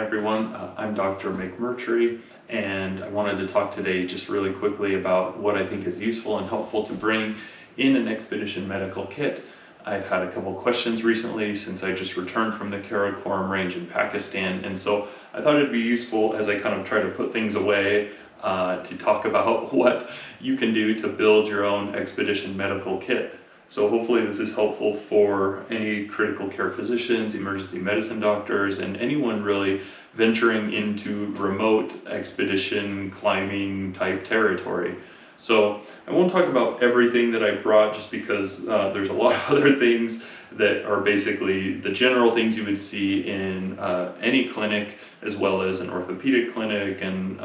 everyone. I'm Dr. McMurtry, and I wanted to talk today just really quickly about what I think is useful and helpful to bring in an expedition medical kit. I've had a couple questions recently since I just returned from the Karakoram range in Pakistan, and so I thought it'd be useful as I kind of try to put things away to talk about what you can do to build your own expedition medical kit. So hopefully this is helpful for any critical care physicians, emergency medicine doctors, and anyone really venturing into remote expedition climbing type territory. So I won't talk about everything that I brought just because there's a lot of other things that are basically the general things you would see in any clinic, as well as an orthopedic clinic and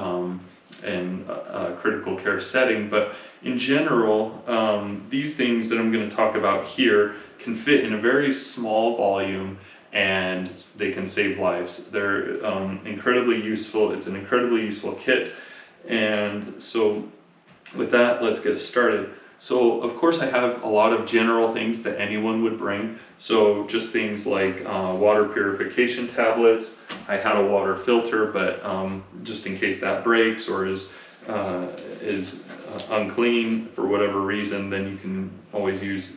a critical care setting. But in general, these things that I'm going to talk about here can fit in a very small volume and they can save lives. They're incredibly useful. It's an incredibly useful kit. And so with that, let's get started. So of course I have a lot of general things that anyone would bring. So just things like water purification tablets. I had a water filter, but just in case that breaks or is unclean for whatever reason, then you can always use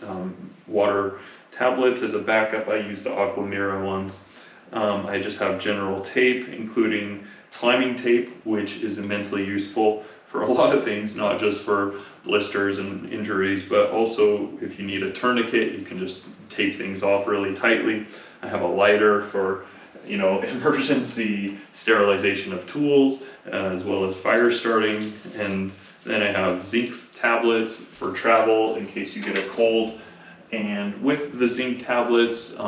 water tablets as a backup. I use the Aquamira ones. I just have general tape, including climbing tape, which is immensely useful for a lot of things, not just for blisters and injuries, but also if you need a tourniquet, you can just tape things off really tightly. I have a lighter for, emergency sterilization of tools, as well as fire starting. And then I have zinc tablets for travel in case you get a cold. And with the zinc tablets, those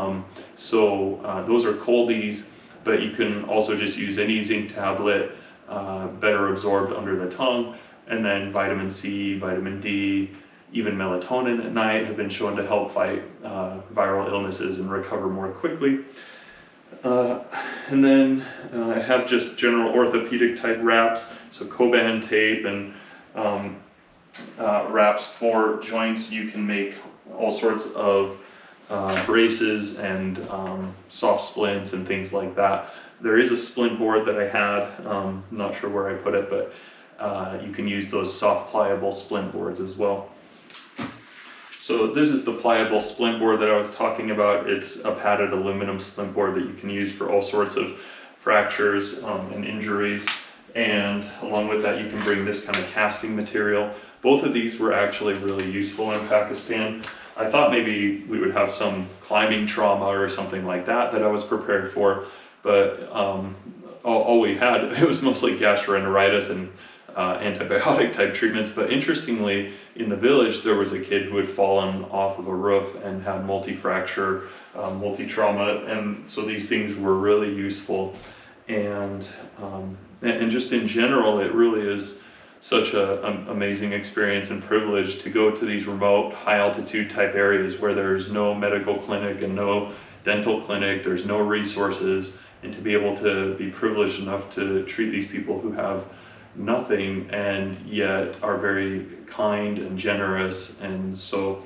are coldies, but you can also just use any zinc tablet, better absorbed under the tongue. And then vitamin C, vitamin D, even melatonin at night have been shown to help fight viral illnesses and recover more quickly. And then I have just general orthopedic type wraps, so Coban tape and wraps for joints. You can make all sorts of braces and soft splints and things like that. There is a splint board that I had, not sure where I put it, but you can use those soft pliable splint boards as well. So this is the pliable splint board that I was talking about. It's a padded aluminum splint board that you can use for all sorts of fractures and injuries. And along with that, you can bring this kind of casting material. Both of these were actually really useful in Pakistan. I thought maybe we would have some climbing trauma or something like that I was prepared for, but all we had, it was mostly gastroenteritis and antibiotic type treatments. But interestingly, in the village, there was a kid who had fallen off of a roof and had multi-fracture, multi-trauma, and so these things were really useful. And just in general, it really is such an amazing experience and privilege to go to these remote, high altitude type areas where there's no medical clinic and no dental clinic, there's no resources, and to be able to be privileged enough to treat these people who have nothing and yet are very kind and generous. And so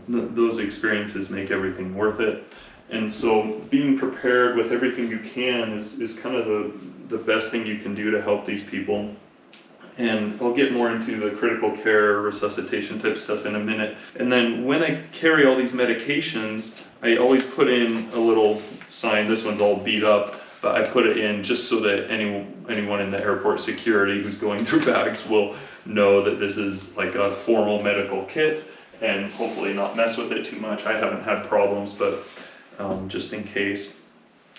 those experiences make everything worth it. And so being prepared with everything you can is kind of the best thing you can do to help these people. And I'll get more into the critical care, resuscitation type stuff in a minute. And then when I carry all these medications, I always put in a little sign. This one's all beat up, but I put it in just so that anyone in the airport security who's going through bags will know that this is like a formal medical kit and hopefully not mess with it too much. I haven't had problems, but just in case.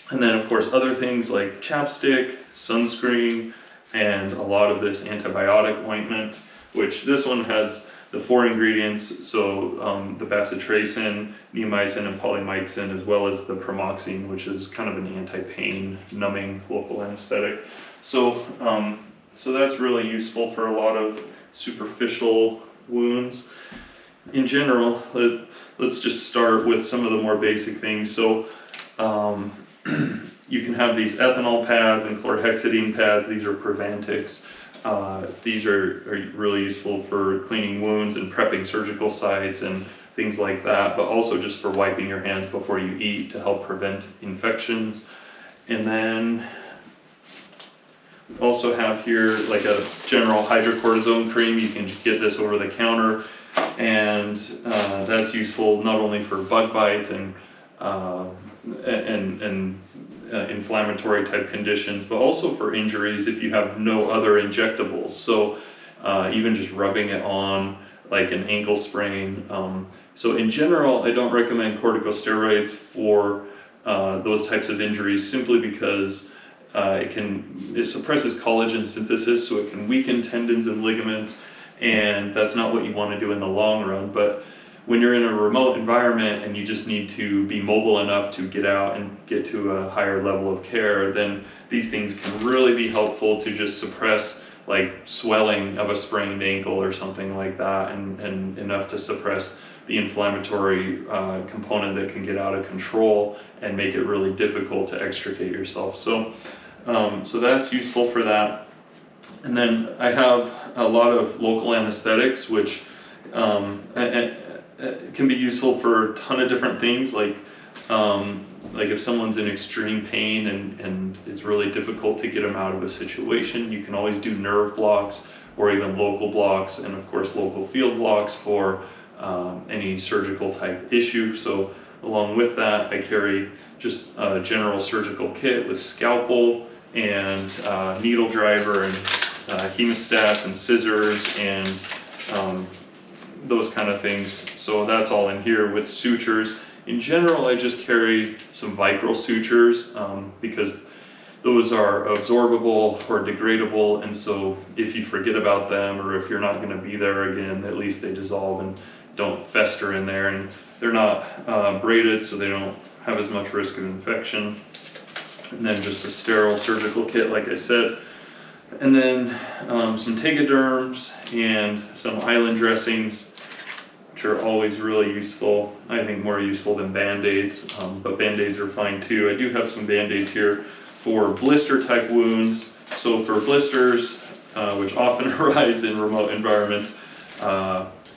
And then of course other things like chapstick, sunscreen, and a lot of this antibiotic ointment, which this one has the 4 ingredients, so the bacitracin, neomycin, and polymyxin, as well as the pramoxine, which is kind of an anti-pain, numbing local anesthetic. So that's really useful for a lot of superficial wounds. In general, let's just start with some of the more basic things. So you can have these ethanol pads and chlorhexidine pads. These are Preventics. These are really useful for cleaning wounds and prepping surgical sites and things like that, but also just for wiping your hands before you eat to help prevent infections. And then we also have here like a general hydrocortisone cream. You can get this over the counter, and that's useful not only for bug bites and inflammatory type conditions, but also for injuries if you have no other injectables. So even just rubbing it on like an ankle sprain. So in general, I don't recommend corticosteroids for those types of injuries, simply because it suppresses collagen synthesis, so it can weaken tendons and ligaments, and that's not what you want to do in the long run. But when you're in a remote environment and you just need to be mobile enough to get out and get to a higher level of care, then these things can really be helpful to just suppress like swelling of a sprained ankle or something like that, and enough to suppress the inflammatory component that can get out of control and make it really difficult to extricate yourself. So that's useful for that. And then I have a lot of local anesthetics, which can be useful for a ton of different things, like if someone's in extreme pain and it's really difficult to get them out of a situation, you can always do nerve blocks or even local blocks, and of course local field blocks for any surgical type issue. So along with that, I carry just a general surgical kit with scalpel and needle driver and hemostats and scissors and those kind of things. So that's all in here, with sutures. In general, I just carry some vicryl sutures because those are absorbable or degradable, and so if you forget about them or if you're not going to be there again, at least they dissolve and don't fester in there, and they're not braided, so they don't have as much risk of infection. And then just a sterile surgical kit, like I said. And then some tegaderms and some island dressings, which are always really useful. I think more useful than Band-Aids, but Band-Aids are fine too. I do have some Band-Aids here for blister type wounds. So for blisters, which often arise in remote environments,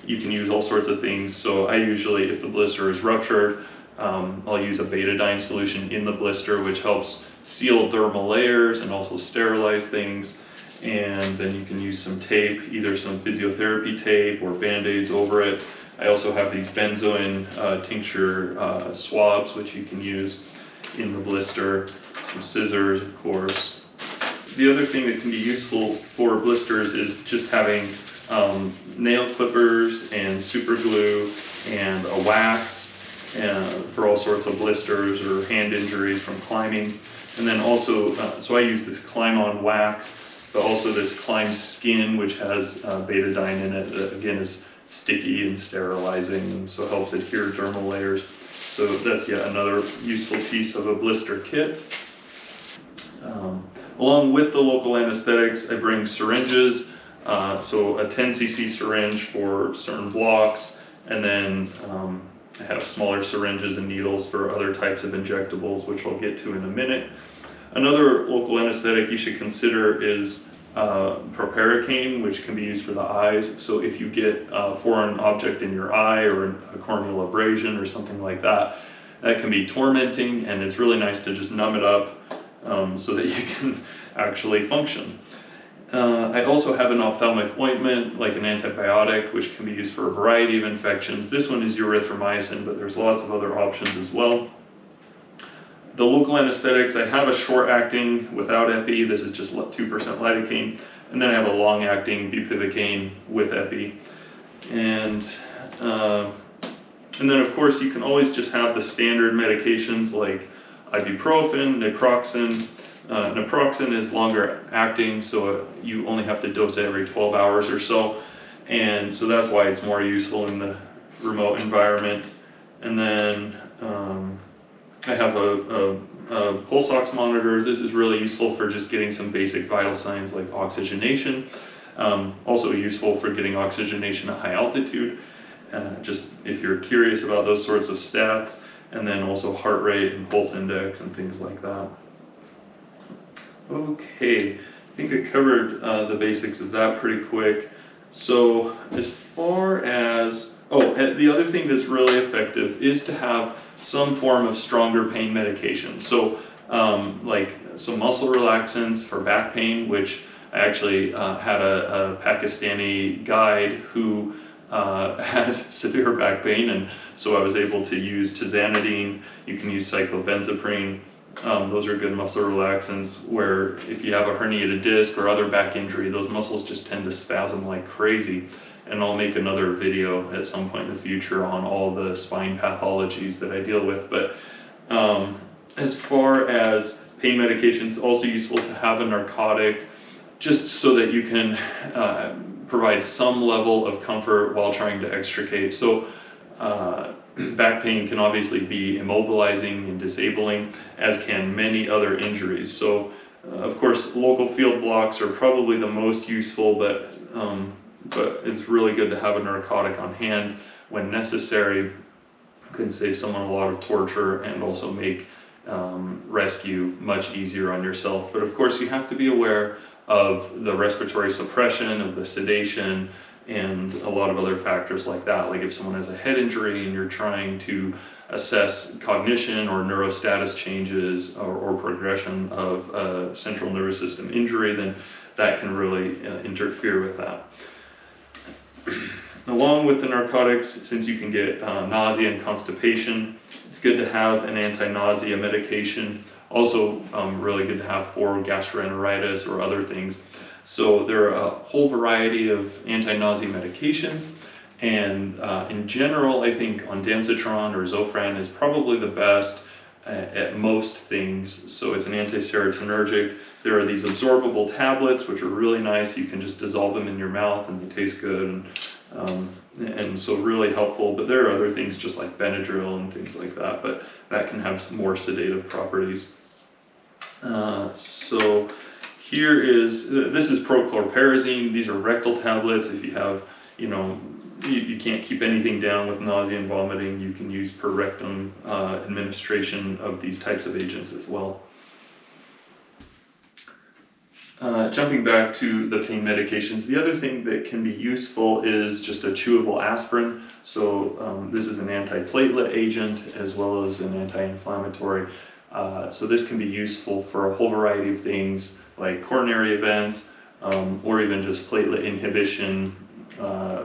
you can use all sorts of things. So I usually, if the blister is ruptured, I'll use a betadine solution in the blister, which helps seal dermal layers and also sterilize things. And then you can use some tape, either some physiotherapy tape or Band-Aids over it. I also have these benzoin tincture swabs, which you can use in the blister. Some scissors, of course. The other thing that can be useful for blisters is just having nail clippers and super glue and a wax for all sorts of blisters or hand injuries from climbing. And then also, so I use this Climb-On wax, but also this Climb Skin, which has betadine in it, that again is sticky and sterilizing, and so helps adhere dermal layers. So that's yet another useful piece of a blister kit. Along with the local anesthetics, I bring syringes, so a 10 cc syringe for certain blocks, and then I have smaller syringes and needles for other types of injectables, which I'll get to in a minute. Another local anesthetic you should consider is proparacaine, which can be used for the eyes. So if you get a foreign object in your eye or a corneal abrasion or something like that, that can be tormenting, and it's really nice to just numb it up so that you can actually function. I also have an ophthalmic ointment, like an antibiotic, which can be used for a variety of infections. This one is erythromycin, but there's lots of other options as well. The local anesthetics, I have a short-acting without epi. This is just 2% lidocaine. And then I have a long-acting bupivacaine with epi. And then, of course, you can always just have the standard medications like ibuprofen, naproxen. Naproxen is longer acting, so you only have to dose it every 12 hours or so. And so that's why it's more useful in the remote environment. And then I have a pulse ox monitor. This is really useful for just getting some basic vital signs like oxygenation. Also useful for getting oxygenation at high altitude, just if you're curious about those sorts of stats. And then also heart rate and pulse index and things like that. Okay, I think I covered the basics of that pretty quick. So as far as, the other thing that's really effective is to have some form of stronger pain medication. So like some muscle relaxants for back pain, which I actually had a Pakistani guide who had severe back pain, and so I was able to use tizanidine. You can use cyclobenzaprine. Those are good muscle relaxants where if you have a herniated disc or other back injury, those muscles just tend to spasm like crazy. And I'll make another video at some point in the future on all the spine pathologies that I deal with. But as far as pain medications, also useful to have a narcotic just so that you can provide some level of comfort while trying to extricate. So back pain can obviously be immobilizing and disabling, as can many other injuries. So of course local field blocks are probably the most useful, but it's really good to have a narcotic on hand when necessary. It can save someone a lot of torture and also make rescue much easier on yourself. But of course you have to be aware of the respiratory suppression, of the sedation, and a lot of other factors like that. Like if someone has a head injury and you're trying to assess cognition or neurostatus changes or progression of a central nervous system injury, then that can really interfere with that. Along with the narcotics, since you can get nausea and constipation, it's good to have an anti-nausea medication. Also really good to have for gastroenteritis or other things. So there are a whole variety of anti-nausea medications, and in general I think ondansetron or Zofran is probably the best at most things. So it's an anti-serotonergic. There are these absorbable tablets which are really nice. You can just dissolve them in your mouth and they taste good, and so really helpful. But there are other things just like Benadryl and things like that, but that can have some more sedative properties. So here is, this is prochlorperazine. These are rectal tablets. If you have, you can't keep anything down with nausea and vomiting, you can use per rectum administration of these types of agents as well. Jumping back to the pain medications, the other thing that can be useful is just a chewable aspirin. So this is an antiplatelet agent as well as an anti-inflammatory. So this can be useful for a whole variety of things like coronary events, or even just platelet inhibition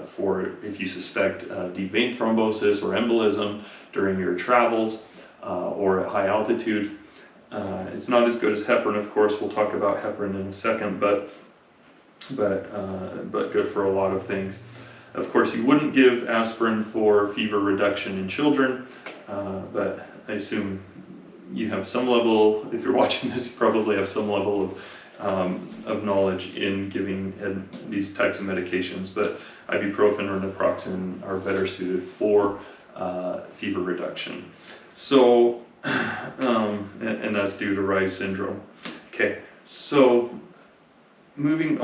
for if you suspect deep vein thrombosis or embolism during your travels or at high altitude. It's not as good as heparin, of course. We'll talk about heparin in a second, but good for a lot of things. Of course, you wouldn't give aspirin for fever reduction in children, but I assume you have some level, if you're watching this, you probably have some level of knowledge in giving these types of medications, but ibuprofen or naproxen are better suited for fever reduction. So, and that's due to Reye's syndrome. Okay, so moving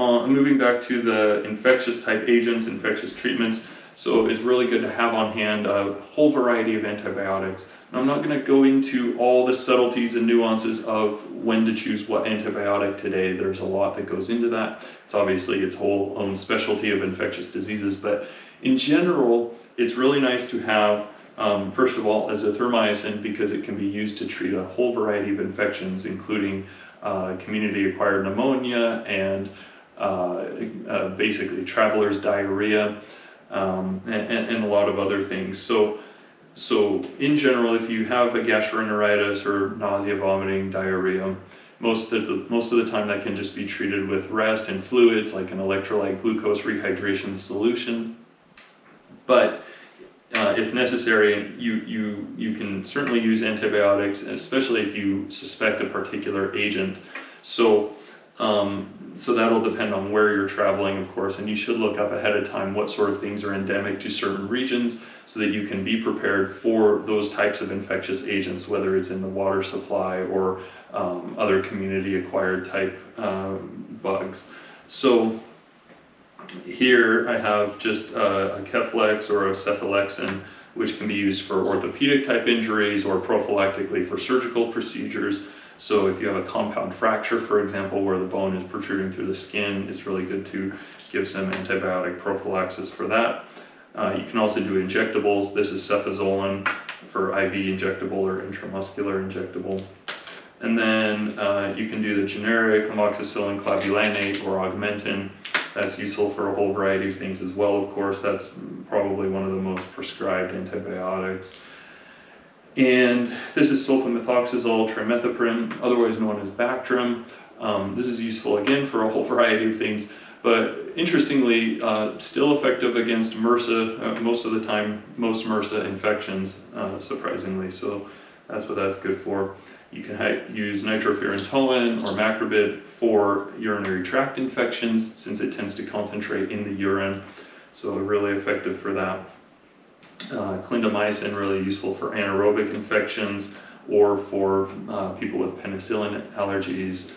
back to the infectious type agents, infectious treatments. So it's really good to have on hand a whole variety of antibiotics. Now, I'm not going to go into all the subtleties and nuances of when to choose what antibiotic today. There's a lot that goes into that. It's obviously its whole own specialty of infectious diseases, but in general, it's really nice to have, first of all, azithromycin, because it can be used to treat a whole variety of infections, including community-acquired pneumonia and basically traveler's diarrhea, and a lot of other things. So in general, if you have a gastroenteritis or nausea, vomiting, diarrhea, most of the time that can just be treated with rest and fluids like an electrolyte glucose rehydration solution. But if necessary, you can certainly use antibiotics, especially if you suspect a particular agent. So that'll depend on where you're traveling, of course, and you should look up ahead of time what sort of things are endemic to certain regions so that you can be prepared for those types of infectious agents, whether it's in the water supply or other community-acquired type bugs. So here I have just a Keflex or a cephalexin, which can be used for orthopedic type injuries or prophylactically for surgical procedures. So if you have a compound fracture, for example, where the bone is protruding through the skin, it's really good to give some antibiotic prophylaxis for that. You can also do injectables. This is cefazolin for IV injectable or intramuscular injectable. And then you can do the generic amoxicillin clavulanate or augmentin. That's useful for a whole variety of things as well, of course. That's probably one of the most prescribed antibiotics. And this is sulfamethoxazole trimethoprim, otherwise known as Bactrim. This is useful again for a whole variety of things, but interestingly, still effective against MRSA, most of the time, most MRSA infections, surprisingly. So that's what that's good for. You can use nitrofurantoin or macrobid for urinary tract infections, since it tends to concentrate in the urine. So really effective for that. Clindamycin, really useful for anaerobic infections or for people with penicillin allergies.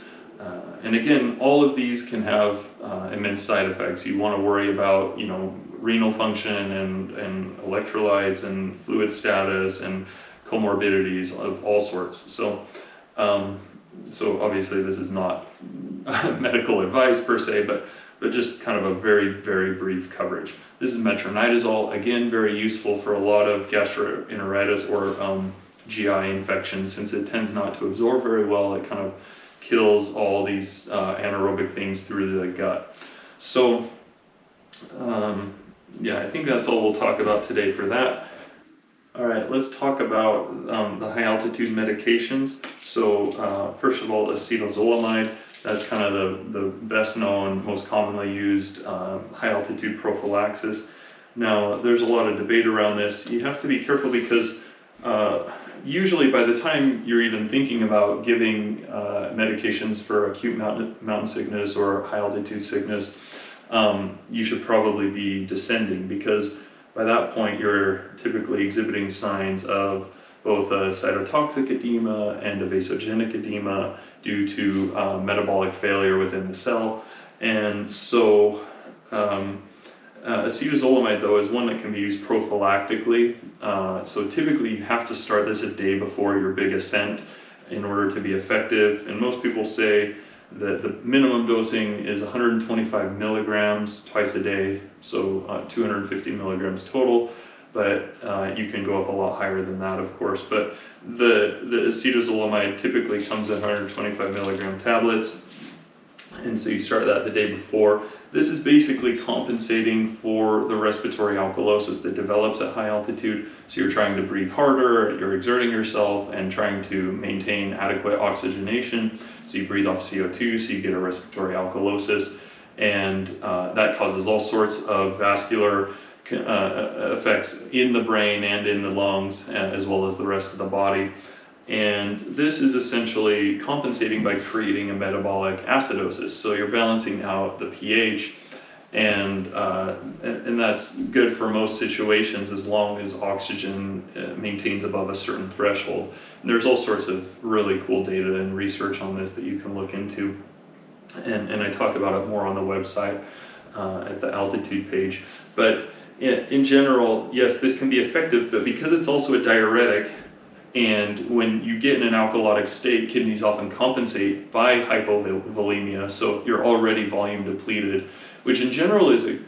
And again, all of these can have immense side effects. You want to worry about, you know, renal function and electrolytes and fluid status and comorbidities of all sorts. So, so obviously this is not medical advice per se, but just kind of a very, very brief coverage. This is metronidazole, again, very useful for a lot of gastroenteritis or GI infections, since it tends not to absorb very well. It kind of kills all these anaerobic things through the gut. So, yeah, I think that's all we'll talk about today for that. All right, let's talk about the high altitude medications. So first of all, acetazolamide. That's kind of the best known, most commonly used high altitude prophylaxis. Now, there's a lot of debate around this. You have to be careful because usually by the time you're even thinking about giving medications for acute mountain sickness or high altitude sickness, you should probably be descending, because by that point you're typically exhibiting signs of both a cytotoxic edema and a vasogenic edema due to metabolic failure within the cell. And so acetazolamide, though, is one that can be used prophylactically. So typically you have to start this a day before your big ascent in order to be effective. And most people say that the minimum dosing is 125 milligrams twice a day, so 250 milligrams total. But you can go up a lot higher than that, of course. But the acetazolamide typically comes in 125 milligram tablets, and so you start that the day before. This is basically compensating for the respiratory alkalosis that develops at high altitude. So you're trying to breathe harder, you're exerting yourself and trying to maintain adequate oxygenation. So you breathe off CO2, so you get a respiratory alkalosis, and that causes all sorts of vascular effects in the brain and in the lungs, as well as the rest of the body. And this is essentially compensating by creating a metabolic acidosis. So you're balancing out the pH, and that's good for most situations as long as oxygen maintains above a certain threshold. And there's all sorts of really cool data and research on this that you can look into, and I talk about it more on the website at the altitude page. But in general, yes, this can be effective, but because it's also a diuretic, and when you get in an alkalotic state, kidneys often compensate by hypovolemia, so you're already volume depleted, which in general is a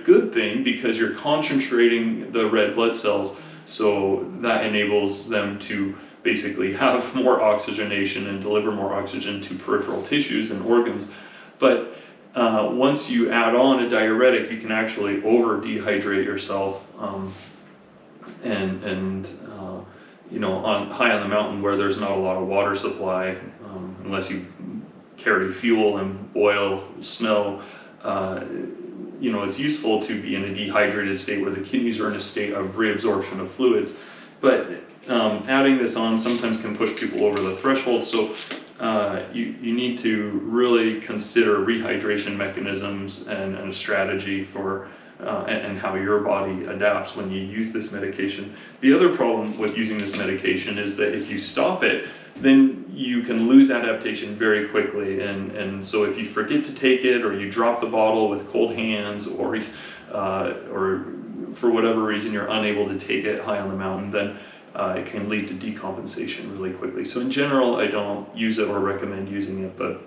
good thing because you're concentrating the red blood cells, so that enables them to basically have more oxygenation and deliver more oxygen to peripheral tissues and organs. But once you add on a diuretic, you can actually over dehydrate yourself, you know, high on the mountain where there's not a lot of water supply, unless you carry fuel and boil snow, you know, it's useful to be in a dehydrated state where the kidneys are in a state of reabsorption of fluids. But adding this on sometimes can push people over the threshold, so you need to really consider rehydration mechanisms and a strategy for and how your body adapts when you use this medication. The other problem with using this medication is that if you stop it, then you can lose adaptation very quickly, and so if you forget to take it, or you drop the bottle with cold hands, or for whatever reason you're unable to take it high on the mountain, then it can lead to decompensation really quickly. So in general, I don't use it or recommend using it, but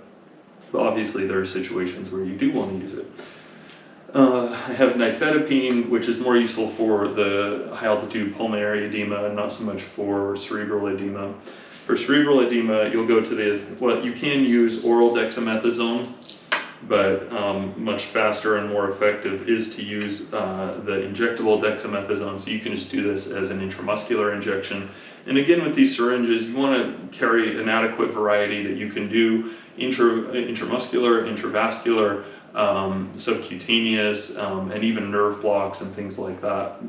obviously there are situations where you do want to use it. I have nifedipine, which is more useful for the high altitude pulmonary edema, not so much for cerebral edema. For cerebral edema, you'll go to you can use oral dexamethasone, but much faster and more effective is to use the injectable dexamethasone. So you can just do this as an intramuscular injection. And again, with these syringes, you want to carry an adequate variety that you can do intramuscular, intravascular, subcutaneous, and even nerve blocks and things like that.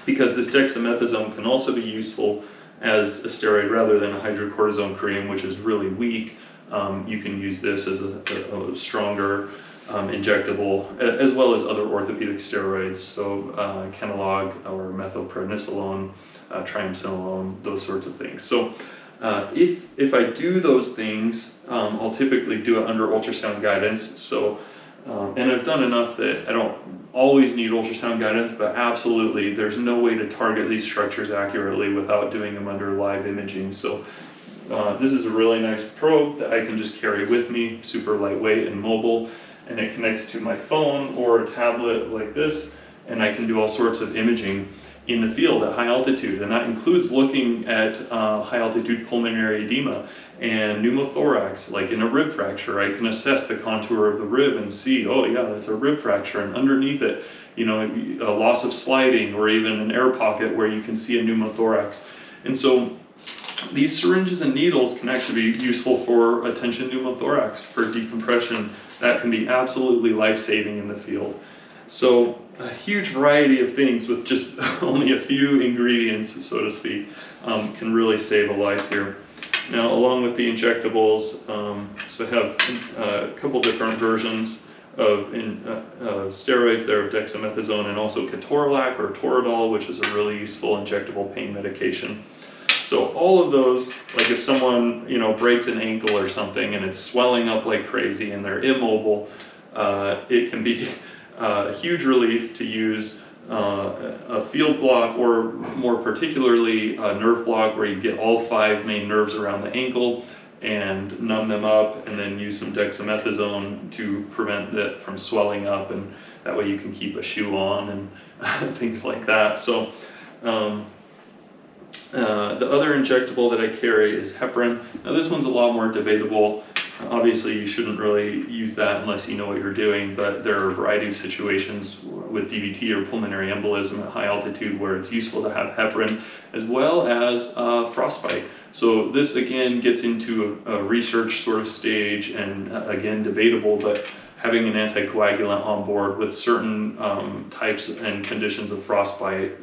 Because this dexamethasone can also be useful as a steroid rather than a hydrocortisone cream, which is really weak. You can use this as a stronger injectable, as well as other orthopedic steroids, so Kenalog or methylprednisolone, triamcinolone, those sorts of things. So if I do those things, I'll typically do it under ultrasound guidance. So and I've done enough that I don't always need ultrasound guidance, but absolutely there's no way to target these structures accurately without doing them under live imaging. So this is a really nice probe that I can just carry with me, super lightweight and mobile, and it connects to my phone or a tablet like this, and I can do all sorts of imaging in the field at high altitude, and that includes looking at high altitude pulmonary edema and pneumothorax, like in a rib fracture. I can assess the contour of the rib and see, oh yeah, that's a rib fracture, and underneath it, you know, a loss of sliding or even an air pocket where you can see a pneumothorax. And so these syringes and needles can actually be useful for a tension pneumothorax, for decompression. That can be absolutely life-saving in the field. So a huge variety of things with just only a few ingredients, so to speak, can really save a life here. Now, along with the injectables, so I have a couple different versions of steroids there of dexamethasone, and also ketorolac or Toradol, which is a really useful injectable pain medication. So all of those, like if someone, you know, breaks an ankle or something and it's swelling up like crazy and they're immobile, it can be a huge relief to use a field block, or more particularly a nerve block where you get all 5 main nerves around the ankle and numb them up, and then use some dexamethasone to prevent that from swelling up, and that way you can keep a shoe on and things like that. So the other injectable that I carry is heparin. Now this one's a lot more debatable. Obviously you shouldn't really use that unless you know what you're doing, but there are a variety of situations with DVT or pulmonary embolism at high altitude where it's useful to have heparin, as well as frostbite. So this again gets into a research sort of stage, and again debatable, but having an anticoagulant on board with certain types and conditions of frostbite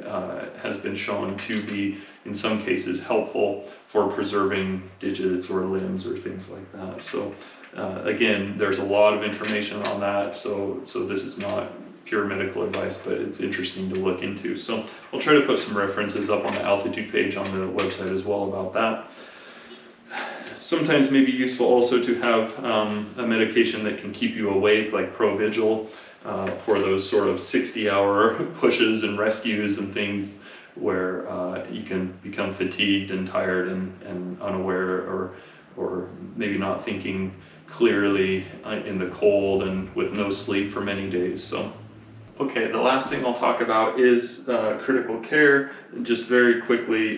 has been shown to be, in some cases, helpful for preserving digits or limbs or things like that. So again, there's a lot of information on that, so this is not pure medical advice, but it's interesting to look into. So I'll try to put some references up on the altitude page on the website as well about that. Sometimes may be useful also to have a medication that can keep you awake, like Provigil, for those sort of 60-hour pushes and rescues and things where you can become fatigued and tired and unaware, or maybe not thinking clearly in the cold and with no sleep for many days. So, okay, the last thing I'll talk about is critical care. Just very quickly,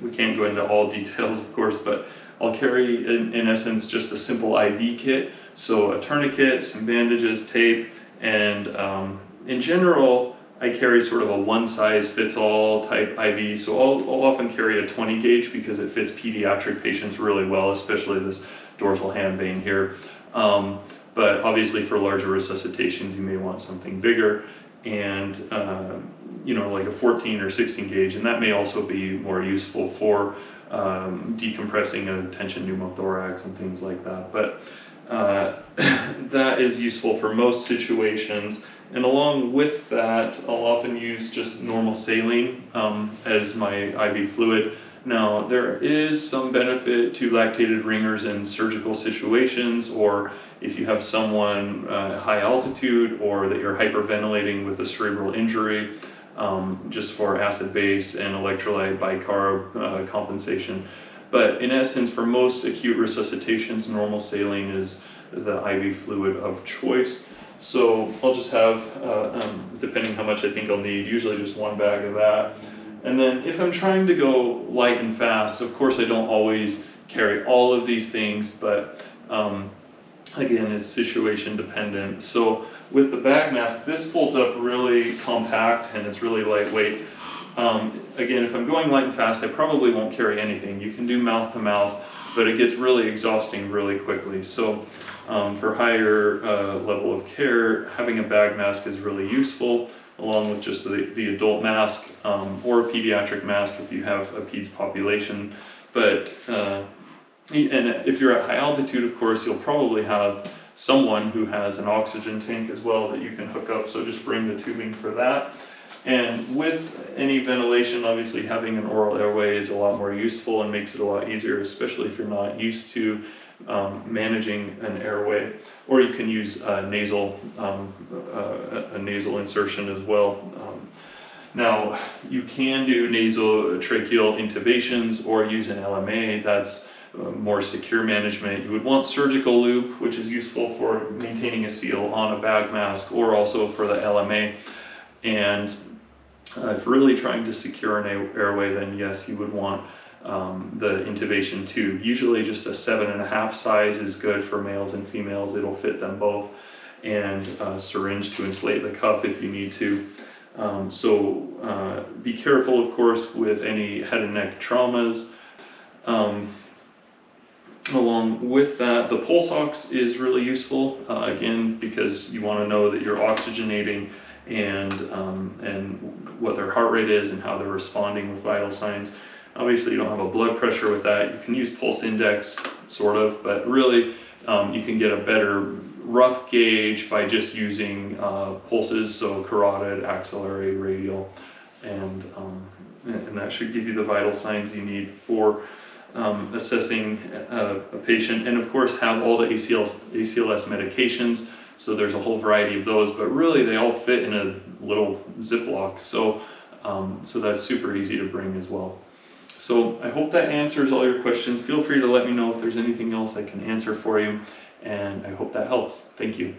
we can't go into all details, of course, but I'll carry, in essence, just a simple IV kit. So a tourniquet, some bandages, tape, and in general, I carry sort of a one-size-fits-all type IV. So I'll often carry a 20 gauge because it fits pediatric patients really well, especially this dorsal hand vein here. But obviously for larger resuscitations, you may want something bigger, and you know, like a 14 or 16 gauge, and that may also be more useful for decompressing a tension pneumothorax and things like that. But that is useful for most situations. And along with that, I'll often use just normal saline as my IV fluid. Now, there is some benefit to lactated ringers in surgical situations, or if you have someone high altitude, or that you're hyperventilating with a cerebral injury, just for acid base and electrolyte bicarb compensation. But in essence, for most acute resuscitations, normal saline is the IV fluid of choice. So I'll just have, depending how much I think I'll need, usually just one bag of that. And then if I'm trying to go light and fast, of course I don't always carry all of these things, but again, it's situation dependent. So with the bag mask, this folds up really compact and it's really lightweight. Again, if I'm going light and fast, I probably won't carry anything. You can do mouth to mouth, but it gets really exhausting really quickly. So for higher level of care, having a bag mask is really useful, along with just the adult mask or a pediatric mask if you have a peds population. But and if you're at high altitude, of course, you'll probably have someone who has an oxygen tank as well that you can hook up, so just bring the tubing for that. And with any ventilation, obviously having an oral airway is a lot more useful and makes it a lot easier, especially if you're not used to managing an airway. Or you can use a nasal insertion as well. Now, you can do nasotracheal intubations or use an LMA. That's more secure management. You would want surgical loop, which is useful for maintaining a seal on a bag mask, or also for the LMA. And if really trying to secure an airway, then yes, you would want the intubation tube. Usually just a 7.5 size is good for males and females. It'll fit them both. And a syringe to inflate the cuff if you need to. So be careful, of course, with any head and neck traumas. Along with that, the pulse ox is really useful, again, because you want to know that you're oxygenating and what their heart rate is and how they're responding with vital signs. Obviously, you don't have a blood pressure with that. You can use pulse index, sort of, but really you can get a better rough gauge by just using pulses, so carotid, axillary, radial, and that should give you the vital signs you need for assessing a patient. And of course have all the ACLS medications, so there's a whole variety of those, but really they all fit in a little Ziploc, so that's super easy to bring as well. So I hope that answers all your questions. Feel free to let me know if there's anything else I can answer for you, and I hope that helps. Thank you.